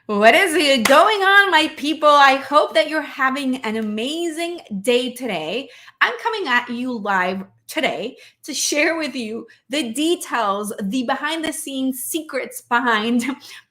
What is going on, my people? I hope that you're having an amazing day today. I'm coming at you live today to share with you the details, the behind the scenes secrets behind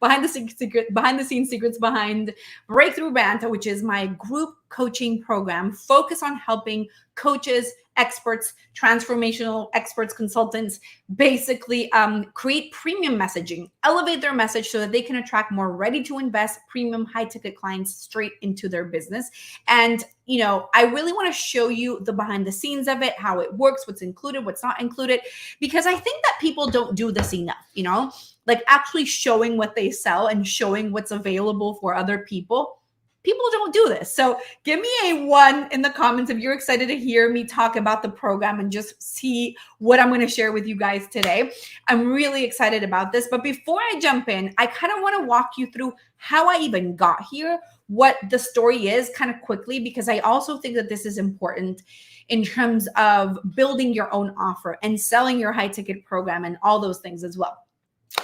the scenes secrets behind Breakthrough Brand, which is my group coaching program focused on helping coaches, experts, transformational experts, consultants basically create premium messaging, elevate their message so that they can attract more ready to invest premium high ticket clients straight into their business. And I really want to show you the behind the scenes of it, how it works, what's included, what's not included, because I think that people don't do this enough, like actually showing what they sell and showing what's available for other people. People don't do this. So give me a 1 in the comments if you're excited to hear me talk about the program and just see what I'm going to share with you guys today. I'm really excited about this. But before I jump in, I kind of want to walk you through how I even got here, what the story is kind of quickly, because I also think that this is important in terms of building your own offer and selling your high ticket program and all those things as well.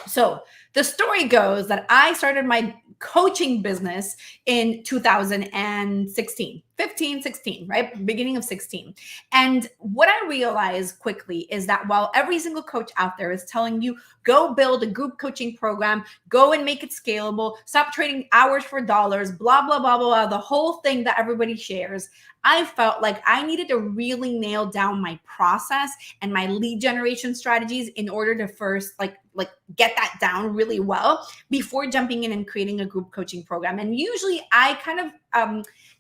So the story goes that I started my coaching business in 2016, 15, 16, right? Beginning of 16. And what I realized quickly is that while every single coach out there is telling you, go build a group coaching program, go and make it scalable, stop trading hours for dollars, blah, blah, blah, blah, blah, the whole thing that everybody shares, I felt like I needed to really nail down my process and my lead generation strategies in order to first like get that down really well before jumping in and creating a group coaching program. And usually I kind of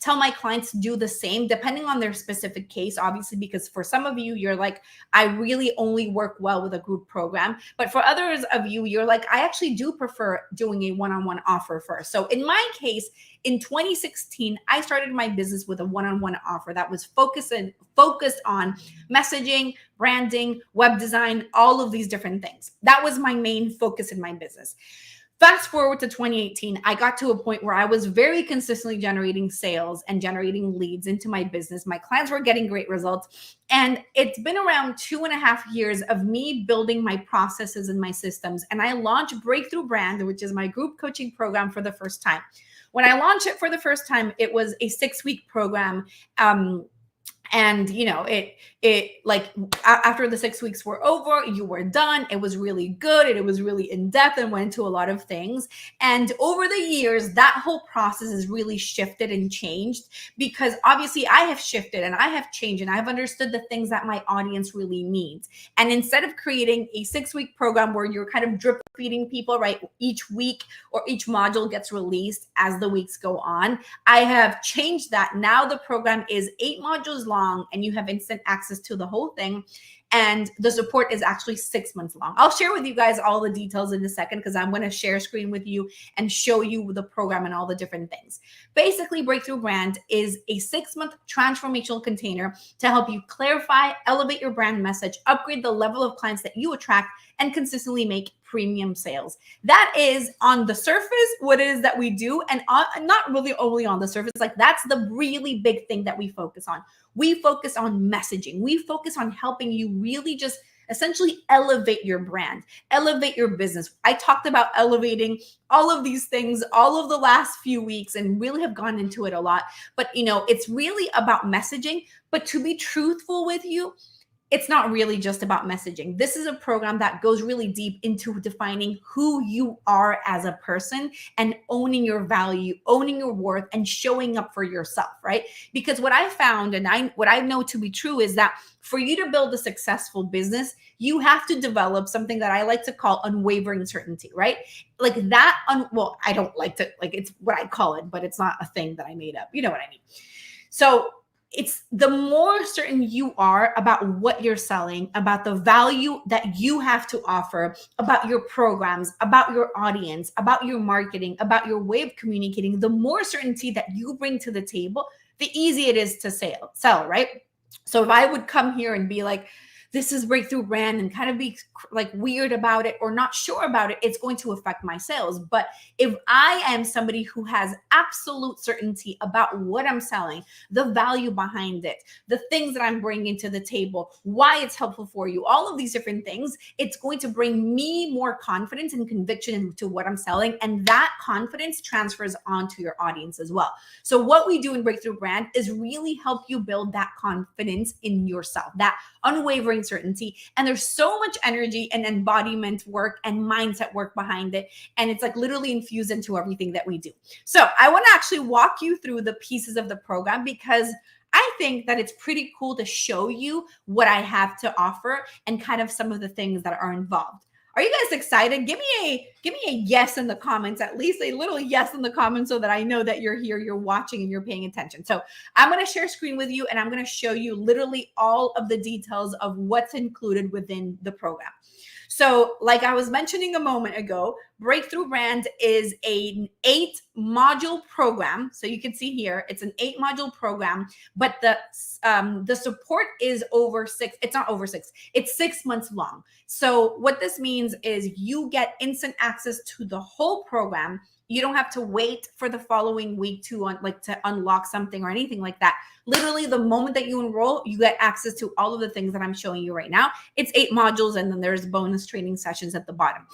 tell my clients to do the same depending on their specific case, obviously, because for some of you, you're like, I really only work well with a group program. But for others of you, you're like, I actually do prefer doing a one-on-one offer first. So in my case, in 2016, I started my business with a one-on-one offer that was focused on messaging, branding, web design, all of these different things. That was my main focus in my business. Fast forward to 2018, I got to a point where I was very consistently generating sales and generating leads into my business. My clients were getting great results. And it's been around 2.5 years of me building my processes and my systems. And I launched Breakthrough Brand, which is my group coaching program, for the first time. When I launched it for the first time, it was a 6-week program. And it like after the 6 weeks were over, you were done. It was really good. It was really in depth and went into a lot of things. And over the years, that whole process has really shifted and changed, because obviously I have shifted and I have changed and I've understood the things that my audience really needs. And instead of creating a 6-week program where you're kind of drip feeding people, right, each week or each module gets released as the weeks go on, I have changed that. Now the program is 8 modules long and you have instant access to the whole thing. And the support is actually 6 months long. I'll share with you guys all the details in a second, because I'm going to share screen with you and show you the program and all the different things. Basically, Breakthrough Brand is a 6-month transformational container to help you clarify, elevate your brand message, upgrade the level of clients that you attract, and consistently make premium sales. That is on the surface what it is that we do, and not really only on the surface. Like, that's the really big thing that we focus on. We focus on messaging. We focus on helping you really just essentially elevate your brand, elevate your business. I talked about elevating all of these things all of the last few weeks and really have gone into it a lot. But it's really about messaging. But to be truthful with you, it's not really just about messaging. This is a program that goes really deep into defining who you are as a person and owning your value, owning your worth, and showing up for yourself, right? Because what I found and what I know to be true is that for you to build a successful business, you have to develop something that I like to call unwavering certainty, right? Like that, well, I don't like to, like, it's what I call it, but it's not a thing that I made up. You know what I mean? So it's the more certain you are about what you're selling, about the value that you have to offer, about your programs, about your audience, about your marketing, about your way of communicating, the more certainty that you bring to the table, the easier it is to sell, right? So if I would come here and be like, this is breakthrough brand and kind of be like weird about it or not sure about it, it's going to affect my sales. But if I am somebody who has absolute certainty about what I'm selling, the value behind it, the things that I'm bringing to the table, why it's helpful for you, all of these different things, it's going to bring me more confidence and conviction into what I'm selling. And that confidence transfers onto your audience as well. So what we do in Breakthrough Brand is really help you build that confidence in yourself, that unwavering certainty. And there's so much energy and embodiment work and mindset work behind it. And it's like literally infused into everything that we do. So I want to actually walk you through the pieces of the program, because I think that it's pretty cool to show you what I have to offer and kind of some of the things that are involved. Are you guys excited? Give me a yes in the comments, at least a little yes in the comments, so that I know that you're here, you're watching, and you're paying attention. So I'm going to share screen with you, and I'm going to show you literally all of the details of what's included within the program. So like I was mentioning a moment ago, Breakthrough Brand is an 8-module program. So you can see here, it's an 8-module program, but the support is over 6. It's not over 6. It's 6 months long. So what this means is you get instant access to the whole program. You don't have to wait for the following week to unlock something or anything like that. Literally, the moment that you enroll, you get access to all of the things that I'm showing you right now. It's 8 modules, and then there's bonus training sessions at the bottom.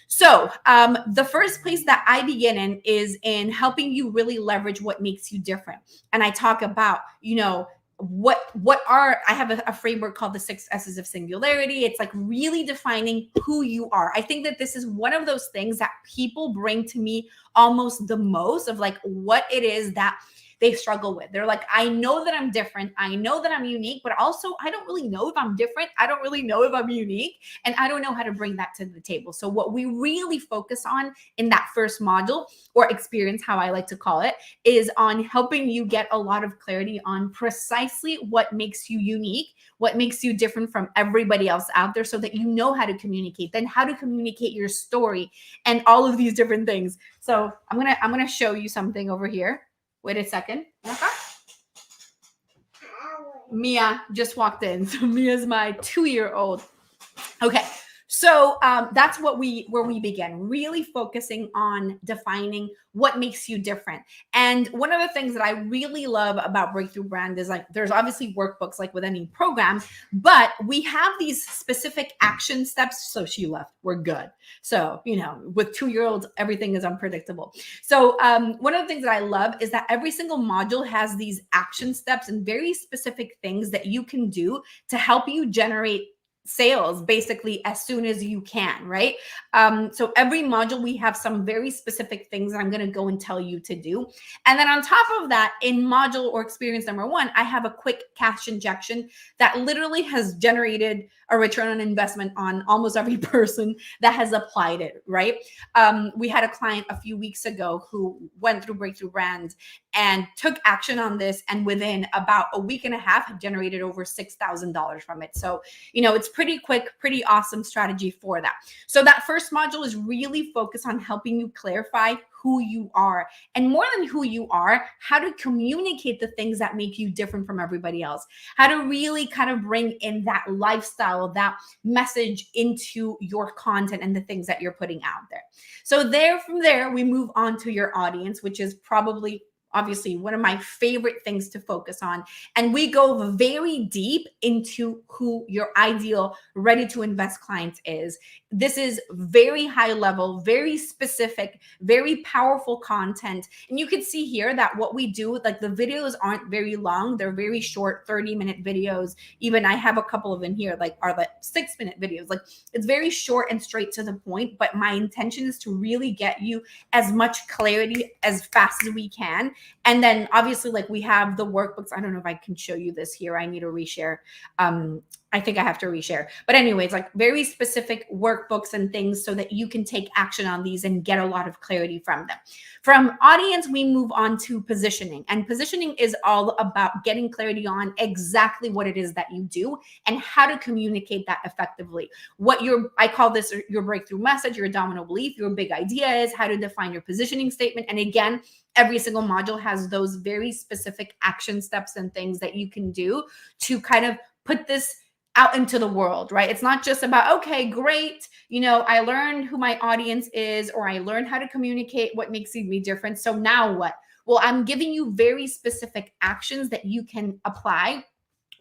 So the first place that I begin in is in helping you really leverage what makes you different. And I talk about, I have a framework called the 6 S's of Singularity. It's like really defining who you are. I think that this is one of those things that people bring to me almost the most, of like what it is that they struggle with. They're like, I know that I'm different. I know that I'm unique, but also I don't really know if I'm different. I don't really know if I'm unique, and I don't know how to bring that to the table. So what we really focus on in that first module, or experience, how I like to call it, is on helping you get a lot of clarity on precisely what makes you unique, what makes you different from everybody else out there, so that you know how to communicate, then how to communicate your story and all of these different things. So I'm gonna show you something over here. Wait a second. Mia just walked in. So Mia's my 2-year-old. Okay. So that's where we begin, really focusing on defining what makes you different. And one of the things that I really love about Breakthrough Brand is, like, there's obviously workbooks like with any program, but we have these specific action steps. So she left, we're good. So, with 2-year-olds, everything is unpredictable. So one of the things that I love is that every single module has these action steps and very specific things that you can do to help you generate sales basically as soon as you can, right? So every module, we have some very specific things that I'm going to go and tell you to do. And then on top of that, in module or experience number 1, I have a quick cash injection that literally has generated a return on investment on almost every person that has applied it, right? We had a client a few weeks ago who went through Breakthrough Brand and took action on this, and within about a week and a half had generated over $6,000 from it. So, it's pretty quick, pretty awesome strategy for that. So that first module is really focused on helping you clarify who you are, and more than who you are, how to communicate the things that make you different from everybody else, how to really kind of bring in that lifestyle, that message into your content and the things that you're putting out there. So from there, we move on to your audience, which is probably obviously one of my favorite things to focus on. And we go very deep into who your ideal ready to invest client is. This is very high level, very specific, very powerful content. And you can see here that what we do, like, the videos aren't very long. They're very short, 30-minute videos. Even I have a couple of in here, are 6-minute videos. Like, it's very short and straight to the point, but my intention is to really get you as much clarity as fast as we can. And then obviously, we have the workbooks. I don't know if I can show you this here. I need to reshare. I think I have to reshare. But anyways, very specific workbooks and things so that you can take action on these and get a lot of clarity from them. From audience, we move on to positioning. And positioning is all about getting clarity on exactly what it is that you do and how to communicate that effectively. I call this your breakthrough message, your domino belief, your big idea is, how to define your positioning statement. And again, every single module has those very specific action steps and things that you can do to kind of put this out into the world, right? It's not just about, okay, great, I learned who my audience is, or I learned how to communicate what makes me different. So now what? Well, I'm giving you very specific actions that you can apply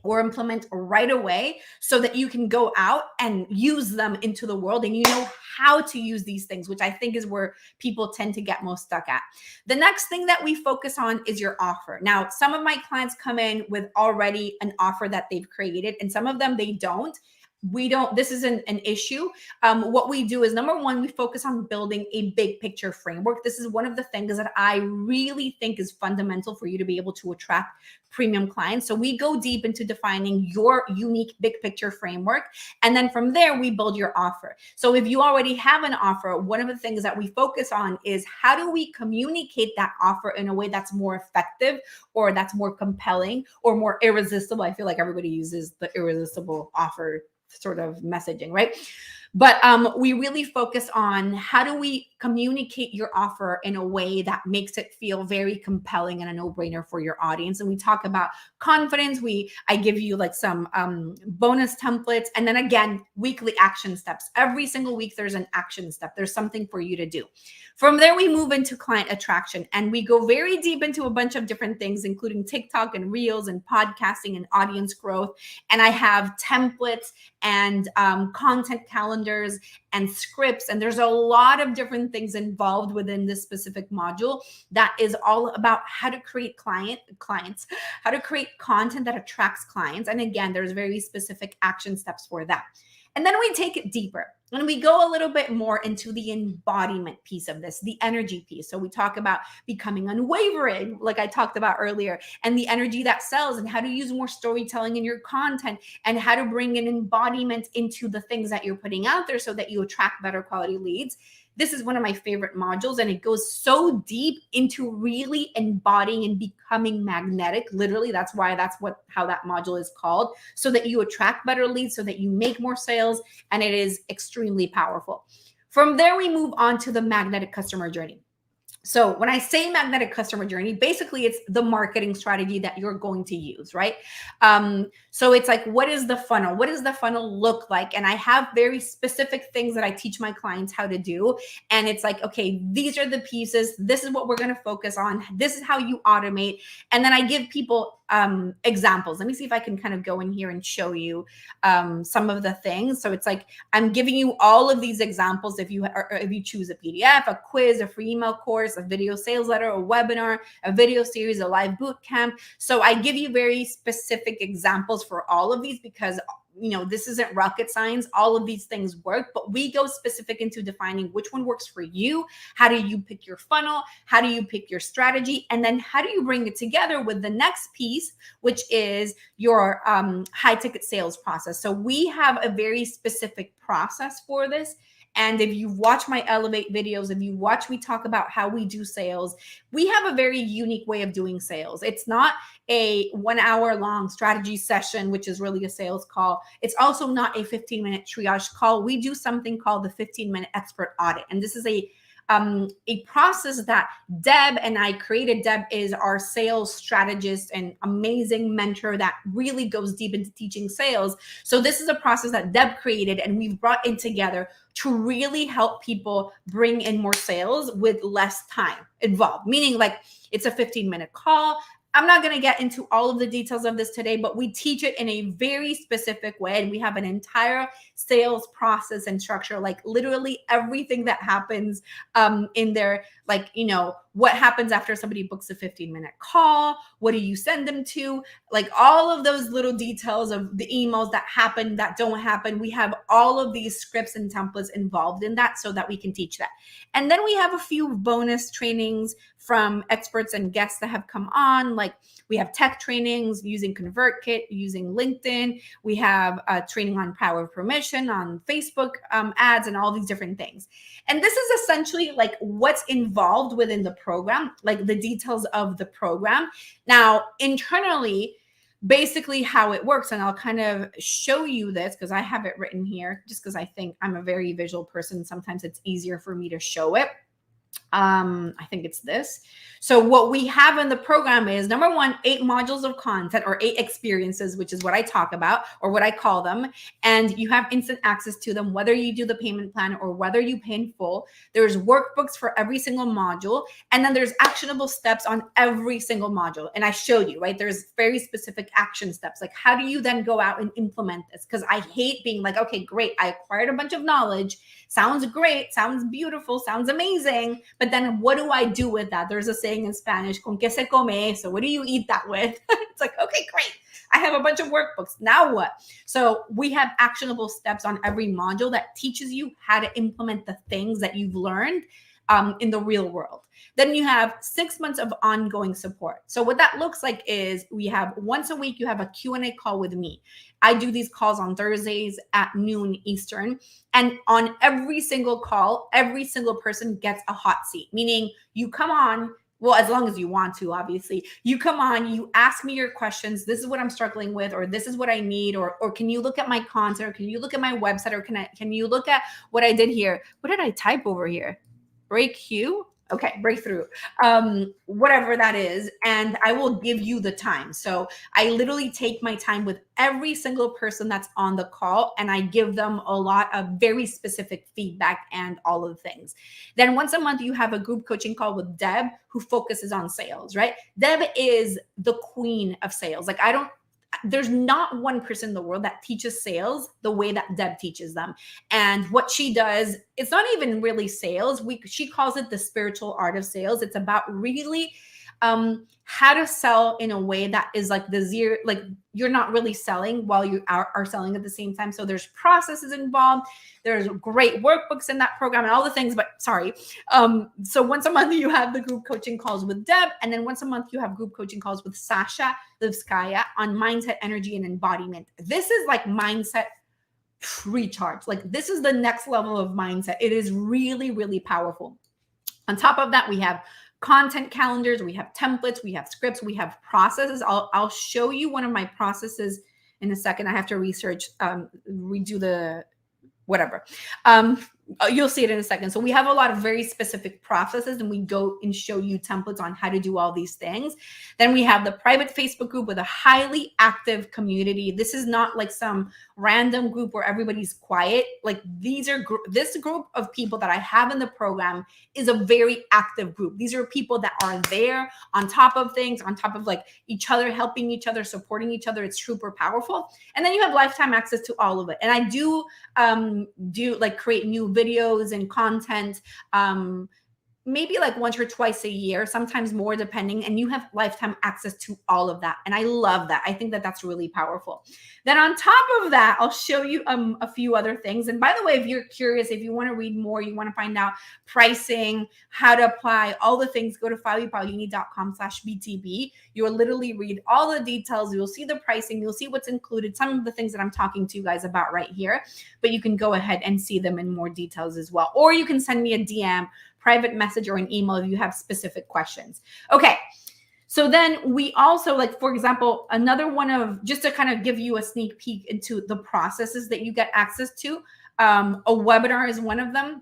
or implement right away so that you can go out and use them into the world, and you know how to use these things, which I think is where people tend to get most stuck at. The next thing that we focus on is your offer. Now, some of my clients come in with already an offer that they've created, and some of them they don't. This isn't an issue. What we do is, number one, we focus on building a big picture framework. This is one of the things that I really think is fundamental for you to be able to attract premium clients. So we go deep into defining your unique big picture framework. And then from there, we build your offer. So if you already have an offer, one of the things that we focus on is how do we communicate that offer in a way that's more effective, or that's more compelling, or more irresistible. I feel like everybody uses the irresistible offer sort of messaging, right? But we really focus on how do we communicate your offer in a way that makes it feel very compelling and a no-brainer for your audience. And we talk about confidence. I give you like some bonus templates, and then again, weekly action steps. Every single week, there's an action step. There's something for you to do. From there, we move into client attraction, and we go very deep into a bunch of different things, including TikTok and Reels and podcasting and audience growth. And I have templates and content calendars and scripts. And there's a lot of different things involved within this specific module that is all about how to create clients, how to create content that attracts clients. And again, there's very specific action steps for that. And then we take it deeper and we go a little bit more into the embodiment piece of this, the energy piece. So we talk about becoming unwavering, like I talked about earlier, and the energy that sells, and how to use more storytelling in your content, and how to bring an embodiment into the things that you're putting out there so that you attract better quality leads. This is one of my favorite modules, and it goes so deep into really embodying and becoming magnetic. Literally, that's how that module is called, so that you attract better leads, so that you make more sales, and it is extremely powerful. From there, we move on to the magnetic customer journey. So when I say magnetic customer journey, basically it's the marketing strategy that you're going to use, right? So it's like, what is the funnel? What does the funnel look like? And I have very specific things that I teach my clients how to do. And it's like, okay, these are the pieces. This is what we're going to focus on. This is how you automate. And then I give people examples. Let me see if I can kind of go in here and show you some of the things. So it's like, I'm giving you all of these examples. If you choose a PDF, a quiz, a free email course, a video sales letter, a webinar, a video series, a live boot camp. So I give you very specific examples for all of these, because this isn't rocket science. All of these things work, but we go specific into defining which one works for you. How do you pick your funnel? How do you pick your strategy? And then how do you bring it together with the next piece, which is your high ticket sales process? So we have a very specific process for this. And if you watch my Elevate videos, if you watch me talk about how we do sales, we have a very unique way of doing sales. It's not a 1 hour long strategy session, which is really a sales call. It's also not a 15-minute triage call. We do something called the 15-minute expert audit. And this is a process that Deb and I created. Deb is our sales strategist and amazing mentor that really goes deep into teaching sales. So this is a process that Deb created, and we've brought in together to really help people bring in more sales with less time involved. Meaning, like, it's a 15-minute call. I'm not going to get into all of the details of this today, but we teach it in a very specific way. And we have an entire sales process and structure, like literally everything that happens in there. Like, what happens after somebody books a 15-minute call? What do you send them to? Like all of those little details of the emails that happen, that don't happen. We have all of these scripts and templates involved in that so that we can teach that. And then we have a few bonus trainings from experts and guests that have come on. Like we have tech trainings using ConvertKit, using LinkedIn. We have training on power of permission, on Facebook ads, and all these different things. And this is essentially like what's involved within the program, like the details of the program. Now, internally, basically how it works, and I'll kind of show you this because I have it written here, just because I think I'm a very visual person. Sometimes it's easier for me to show it. I think it's this. So what we have in the program is, number one, 8 modules of content, or 8 experiences, which is what I talk about, or what I call them. And you have instant access to them, whether you do the payment plan or whether you pay in full. There's workbooks for every single module. And then there's actionable steps on every single module. And I showed you, right? There's very specific action steps. Like, how do you then go out and implement this? Because I hate being like, okay, great, I acquired a bunch of knowledge. Sounds great, sounds beautiful, sounds amazing. But then what do I do with that? There's a saying in Spanish, con qué se come? So what do you eat that with? It's like, okay, great. I have a bunch of workbooks. Now what? So we have actionable steps on every module that teaches you how to implement the things that you've learned in the real world. Then you have 6 months of ongoing support. So what that looks like is, we have once a week, you have a Q&A call with me. I do these calls on Thursdays at noon Eastern. And on every single call, every single person gets a hot seat, meaning you come on, well, as long as you want to, obviously. You come on, you ask me your questions. This is what I'm struggling with, or this is what I need, or can you look at my content, or can you look at my website, or can you look at what I did here? What did I type over here? Break Q? Okay, breakthrough, whatever that is. And I will give you the time. So I literally take my time with every single person that's on the call, and I give them a lot of very specific feedback and all of the things. Then once a month, you have a group coaching call with Deb, who focuses on sales, right? Deb is the queen of sales. Like, there's not one person in the world that teaches sales the way that Deb teaches them. And what she does, it's not even really sales. She calls it the spiritual art of sales. It's about really how to sell in a way that is like you're not really selling while you are selling at the same time. So there's processes involved. There's great workbooks in that program and all the things, but sorry. So once a month you have the group coaching calls with Deb. And then once a month you have group coaching calls with Sasha Livskaya on mindset, energy, and embodiment. This is like mindset recharge. Like, this is the next level of mindset. It is really, really powerful. On top of that, we have content calendars, we have templates, we have scripts, we have processes. I'll show you one of my processes in a second. I have to redo the whatever. You'll see it in a second. So we have a lot of very specific processes, and we go and show you templates on how to do all these things. Then we have the private Facebook group with a highly active community. This is not like some random group where everybody's quiet. Like, this group of people that I have in the program is a very active group. These are people that are there on top of things, on top of like each other, helping each other, supporting each other. It's super powerful. And then you have lifetime access to all of it. And I do like create new videos and content, maybe like once or twice a year, sometimes more, depending, and you have lifetime access to all of that. And I love that. I think that that's really powerful. Then on top of that, I'll show you a few other things. And by the way, if you're curious, if you want to read more, you want to find out pricing, how to apply, all the things, go to FileUpaullini.com/BTB. You'll literally read all the details. You'll see the pricing. You'll see what's included, some of the things that I'm talking to you guys about right here, but you can go ahead and see them in more details as well. Or you can send me a DM, private message, or an email if you have specific questions. Okay. So then we also, like, for example, another one of, just to kind of give you a sneak peek into the processes that you get access to, a webinar is one of them.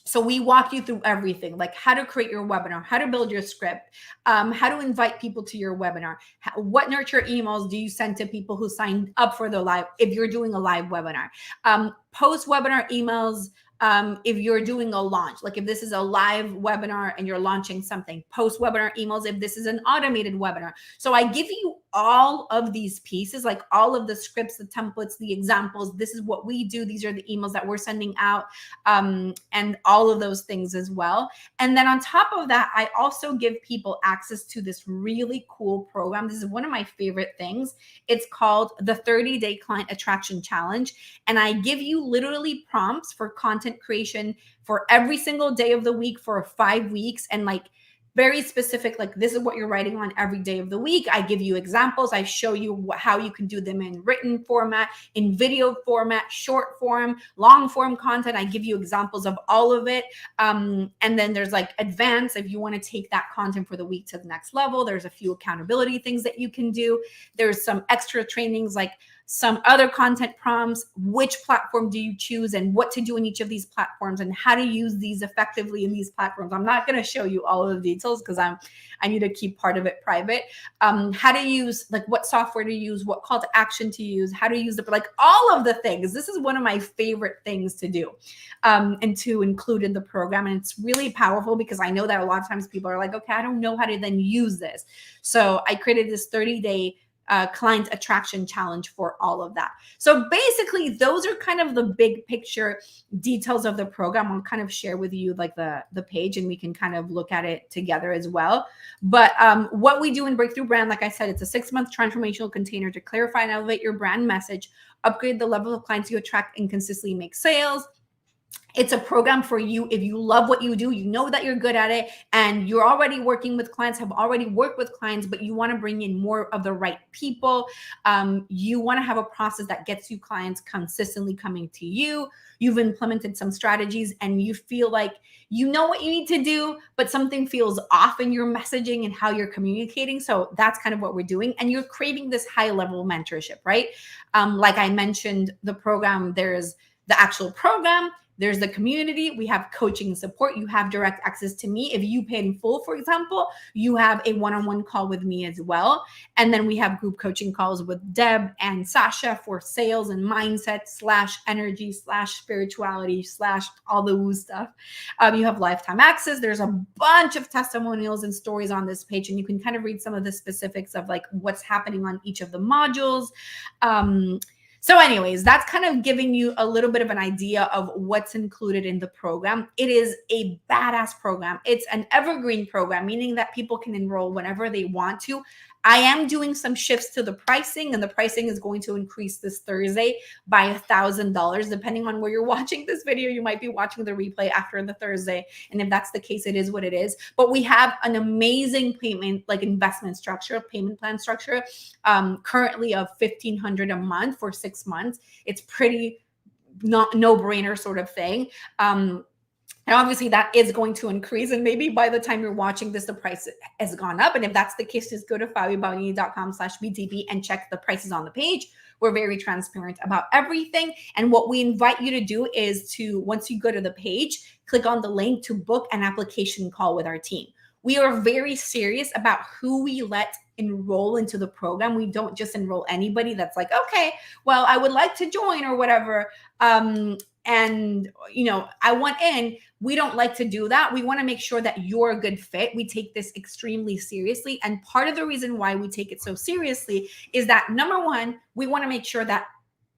So we walk you through everything, like how to create your webinar, how to build your script, how to invite people to your webinar, what nurture emails do you send to people who signed up for the live, if you're doing a live webinar, post-webinar emails, if you're doing a launch, like if this is a live webinar and you're launching something, post-webinar emails, if this is an automated webinar. So I give you all of these pieces, like all of the scripts, the templates, the examples. This is what we do. These are the emails that we're sending out, and all of those things as well. And then on top of that, I also give people access to this really cool program. This is one of my favorite things. It's called the 30-Day Client Attraction Challenge. And I give you literally prompts for content creation for every single day of the week for 5 weeks, and like very specific, like this is what you're writing on every day of the week. I give you examples. I show you how you can do them in written format, in video format, short form, long form content. I give you examples of all of it. And then there's like advanced, if you want to take that content for the week to the next level. There's a few accountability things that you can do. There's some extra trainings like some other content prompts, which platform do you choose and what to do in each of these platforms and how to use these effectively in these platforms. I'm not going to show you all of the details because I need to keep part of it private. How to use, like what software to use, what call to action to use, how to use it, like all of the things. This is one of my favorite things to do and to include in the program. And it's really powerful because I know that a lot of times people are like, okay, I don't know how to then use this. So I created this 30-day client attraction challenge for all of that. So basically, those are kind of the big picture details of the program. I'll kind of share with you like the page and we can kind of look at it together as well. But what we do in Breakthrough Brand, like I said, it's a 6-month transformational container to clarify and elevate your brand message, upgrade the level of clients you attract, and consistently make sales. It's a program for you if you love what you do, you know that you're good at it, and you're already working with clients, have already worked with clients, but you want to bring in more of the right people. You want to have a process that gets you clients consistently coming to you. You've implemented some strategies and you feel like you know what you need to do, but something feels off in your messaging and how you're communicating. So that's kind of what we're doing. And you're craving this high level mentorship, right? Like I mentioned, the program, there's the actual program, there's the community, we have coaching and support, you have direct access to me. If you pay in full, for example, you have a one-on-one call with me as well. And then we have group coaching calls with Deb and Sasha for sales and mindset / energy / spirituality / all the woo stuff. You have lifetime access. There's a bunch of testimonials and stories on this page, and you can kind of read some of the specifics of like what's happening on each of the modules. So anyways, that's kind of giving you a little bit of an idea of what's included in the program. It is a badass program. It's an evergreen program, meaning that people can enroll whenever they want to. I am doing some shifts to the pricing, and the pricing is going to increase this Thursday by $1,000. Depending on where you're watching this video, you might be watching the replay after the Thursday. And if that's the case, it is what it is. But we have an amazing payment, like investment structure, payment plan structure, currently of $1,500 a month for 6 months. It's pretty no-brainer sort of thing. And obviously that is going to increase. And maybe by the time you're watching this, the price has gone up. And if that's the case, just go to FabioBaulini.com/BTB and check the prices on the page. We're very transparent about everything. And what we invite you to do is to, once you go to the page, click on the link to book an application call with our team. We are very serious about who we let enroll into the program. We don't just enroll anybody that's like, okay, well, I would like to join or whatever. And, you know, I want in. We don't like to do that. We want to make sure that you're a good fit. We take this extremely seriously. And part of the reason why we take it so seriously is that, number one, we want to make sure that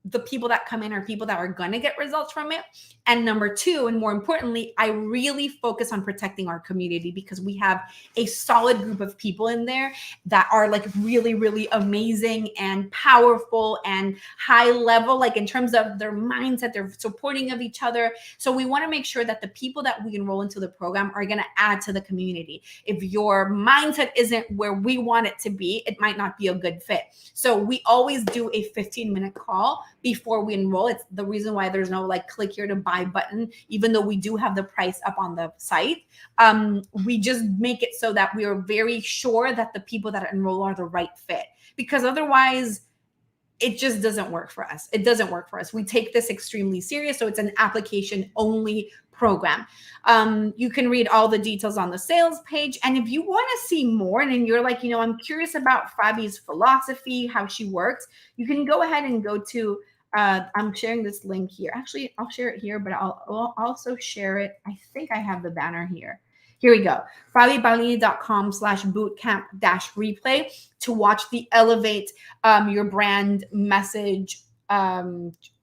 the people that come in are people that are going to get results from it. And number two, and more importantly, I really focus on protecting our community because we have a solid group of people in there that are like really, really amazing and powerful and high level, like in terms of their mindset, they're supporting of each other. So we want to make sure that the people that we enroll into the program are going to add to the community. If your mindset isn't where we want it to be, it might not be a good fit. So we always do a 15-minute call before we enroll. It's the reason why there's no like click here to buy button, even though we do have the price up on the site. We just make it so that we are very sure that the people that enroll are the right fit, because otherwise it just doesn't work for us. It doesn't work for us. We take this extremely serious. So it's an application only program. You can read all the details on the sales page. And if you want to see more and you're like, you know, I'm curious about Fabi's philosophy, how she works, you can go ahead and go to, I'm sharing this link here. Actually, I'll share it here, but I'll also share it. I think I have the banner here. Here we go. FabioBaulini.com/bootcamp-replay to watch the Elevate Your Brand Message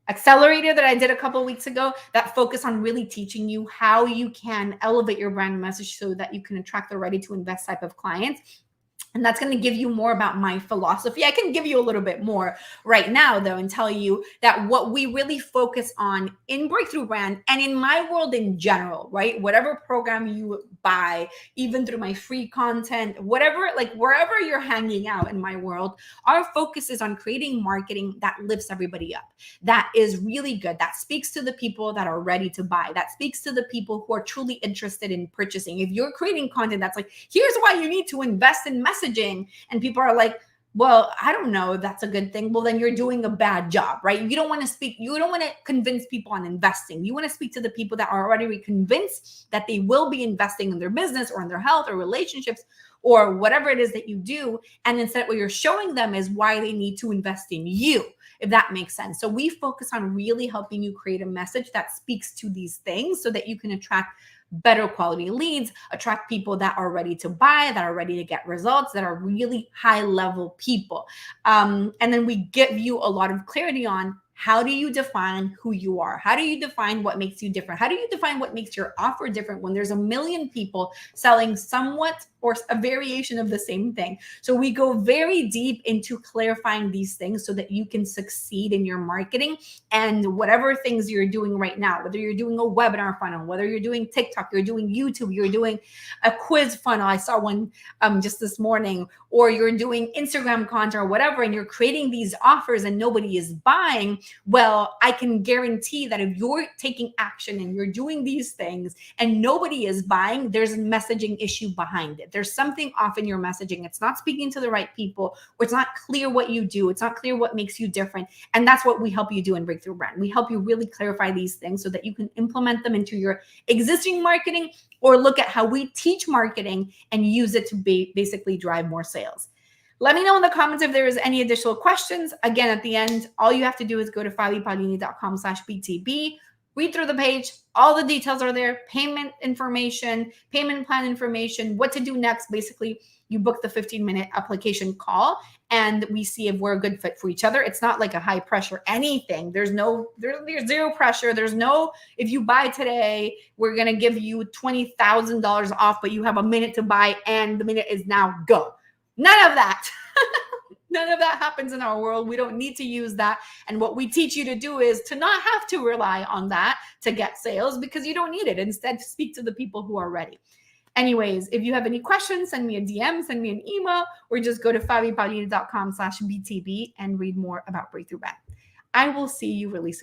accelerator that I did a couple of weeks ago that focus on really teaching you how you can elevate your brand message so that you can attract the ready to invest type of clients. And that's going to give you more about my philosophy. I can give you a little bit more right now, though, and tell you that what we really focus on in Breakthrough Brand and in my world in general, right? Whatever program you buy, even through my free content, whatever, like wherever you're hanging out in my world, our focus is on creating marketing that lifts everybody up, that is really good, that speaks to the people that are ready to buy, that speaks to the people who are truly interested in purchasing. If you're creating content that's like, here's why you need to invest in messaging, and people are like, Well, I don't know. That's a good thing. Well, then you're doing a bad job, right? You don't want to speak, you don't want to convince people on investing. You want to speak to the people that are already convinced that they will be investing in their business or in their health or relationships or whatever it is that you do. And instead, what you're showing them is why they need to invest in you, if that makes sense. So we focus on really helping you create a message that speaks to these things so that you can attract better quality leads, attract people that are ready to buy, that are ready to get results, that are really high level people. And then we give you a lot of clarity on how do you define who you are? How do you define what makes you different? How do you define what makes your offer different when there's a million people selling somewhat or a variation of the same thing? So we go very deep into clarifying these things so that you can succeed in your marketing and whatever things you're doing right now, whether you're doing a webinar funnel, whether you're doing TikTok, you're doing YouTube, you're doing a quiz funnel. I saw one just this morning, or you're doing Instagram content or whatever, and you're creating these offers and nobody is buying. Well, I can guarantee that if you're taking action and you're doing these things and nobody is buying, there's a messaging issue behind it. There's something off in your messaging. It's not speaking to the right people, or it's not clear what you do. It's not clear what makes you different. And that's what we help you do in Breakthrough Brand. We help you really clarify these things so that you can implement them into your existing marketing or look at how we teach marketing and use it to basically drive more sales. Let me know in the comments if there is any additional questions. Again, at the end, all you have to do is go to fabipaglini.com/BTB, read through the page. All the details are there, payment information, payment plan information, what to do next. Basically, you book the 15-minute application call and we see if we're a good fit for each other. It's not like a high pressure anything. There's zero pressure. There's no, if you buy today, we're going to give you $20,000 off, but you have a minute to buy and the minute is now go. None of that. None of that happens in our world. We don't need to use that. And what we teach you to do is to not have to rely on that to get sales, because you don't need it. Instead, speak to the people who are ready. Anyways, if you have any questions, send me a DM, send me an email, or just go to fabipaglini.com/BTB and read more about Breakthrough Brand. I will see you really soon.